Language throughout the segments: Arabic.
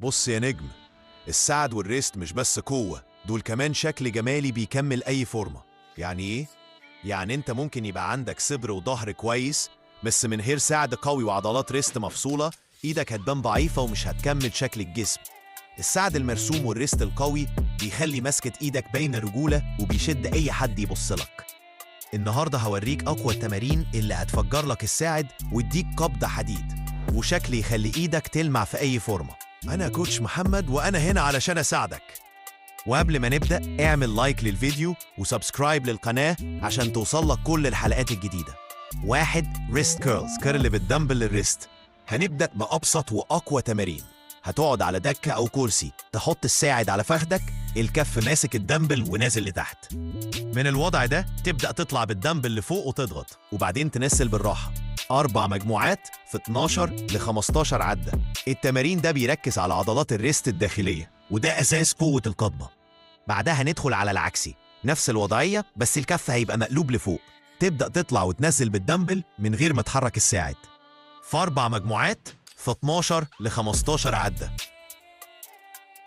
بص يا نجم، الساعد والريست مش بس قوة، دول كمان شكل جمالي بيكمل أي فورمة. يعني إيه؟ يعني أنت ممكن يبقى عندك صدر وظهر كويس، بس من غير ساعد قوي وعضلات ريست مفصولة، إيدك هتبان ضعيفة ومش هتكمل شكل الجسم. الساعد المرسوم والريست القوي بيخلي مسكة إيدك باينة رجولة وبيشد أي حد يبصلك. النهاردة هوريك أقوى التمارين اللي هتفجر لك الساعد ويديك قبضة حديد وشكل يخلي إيدك تلمع في أي فورمة. أنا كوتش محمد وأنا هنا علشان أساعدك. وقبل ما نبدأ اعمل لايك للفيديو وسبسكرايب للقناة عشان توصلك كل الحلقات الجديدة. 1. ريست كيرلز، كيرل بالدمبل للريست. هنبدأ بأبسط وأقوى تمارين. هتقعد على دكة أو كرسي، تحط الساعد على فخدك، الكف ماسك الدمبل ونازل لتحت. من الوضع ده تبدأ تطلع بالدمبل لفوق وتضغط، وبعدين تنزل بالراحة. 4 مجموعات في 12 ل 15 عدة. التمارين ده بيركز على عضلات الريست الداخلية، وده أساس قوة القبضة. بعدها ندخل على العكسي، نفس الوضعية بس الكف هيبقى مقلوب لفوق. تبدأ تطلع وتنزل بالدمبل من غير ما تحرك الساعد. في 4 مجموعات في 12 ل 15 عدة.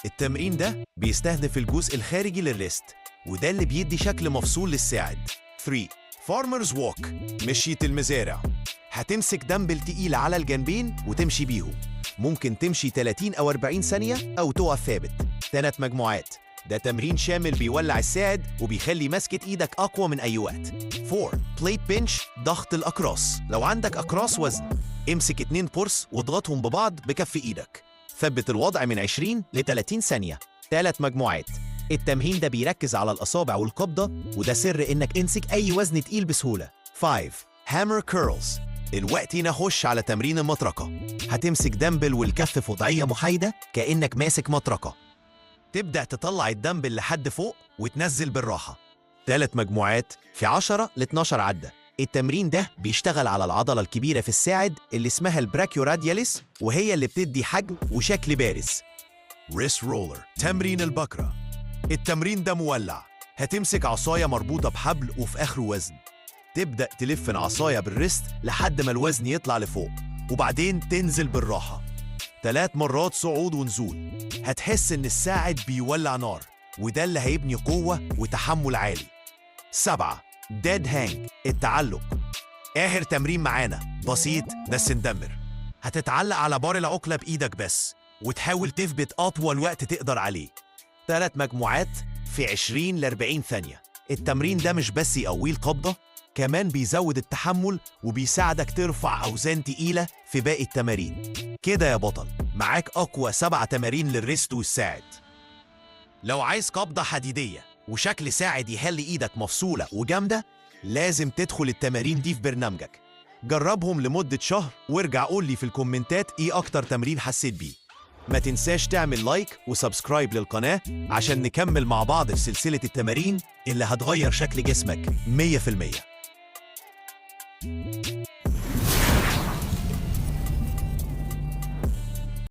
التمرين ده بيستهدف الجزء الخارجي للريست، وده اللي بيدي شكل مفصول للساعد. 3. فارمرز ووك، مشية المزارع. هتمسك دمبل تقيل على الجنبين وتمشي بيهم. ممكن تمشي 30 أو 40 ثانية أو تقف ثابت. 3 مجموعات. ده تمرين شامل بيولع الساعد وبيخلي مسكة إيدك أقوى من أي وقت. 4. بليت بنش، ضغط الأقراص. لو عندك أقراص وزن، امسك 2 قرص واضغطهم ببعض بكف إيدك. ثبت الوضع من 20 ل 30 ثانية. 3 مجموعات. التمرين ده بيركز على الأصابع والقبضة، وده سر إنك امسك أي وزن تقيل بسهولة. 5. هامر كيرلز. الوقت نخش على تمرين المطرقة. هتمسك دمبل والكف في وضعية محايدة كأنك ماسك مطرقة. تبدأ تطلع الدمبل لحد فوق وتنزل بالراحة. 3 مجموعات في 10 ل 12 عدة. التمرين ده بيشتغل على العضلة الكبيرة في الساعد اللي اسمها البراكيورادياليس، وهي اللي بتدي حجم وشكل بارز. ريست رولر، تمرين البكرة. التمرين ده مولع. هتمسك عصاية مربوطة بحبل وفي آخره وزن. تبدأ تلف العصاية بالريست لحد ما الوزن يطلع لفوق، وبعدين تنزل بالراحة. 3 مرات صعود ونزول. هتحس إن الساعد بيولع نار، وده اللي هيبني قوة وتحمل عالي. 7. ديد هانج، التعلق. آخر تمرين معانا بسيط بس ندمر. هتتعلق على بار العقلة بإيدك بس، وتحاول تثبت أطول وقت تقدر عليه. 3 مجموعات في 20 ل 40 ثانية. التمرين ده مش بس يقوي القبضة، كمان بيزود التحمل وبيساعدك ترفع أوزان تقيلة في باقي التمارين. كده يا بطل، معاك أقوى 7 تمارين للريست والساعد. لو عايز قبضة حديدية وشكل ساعد يخلي إيدك مفصولة وجامدة، لازم تدخل التمارين دي في برنامجك. جربهم لمدة شهر وارجع قول لي في الكومنتات إيه أكتر تمرين حسيت بيه. ما تنساش تعمل لايك وسبسكرايب للقناة عشان نكمل مع بعض في سلسلة التمارين اللي هتغير شكل جسمك 100%.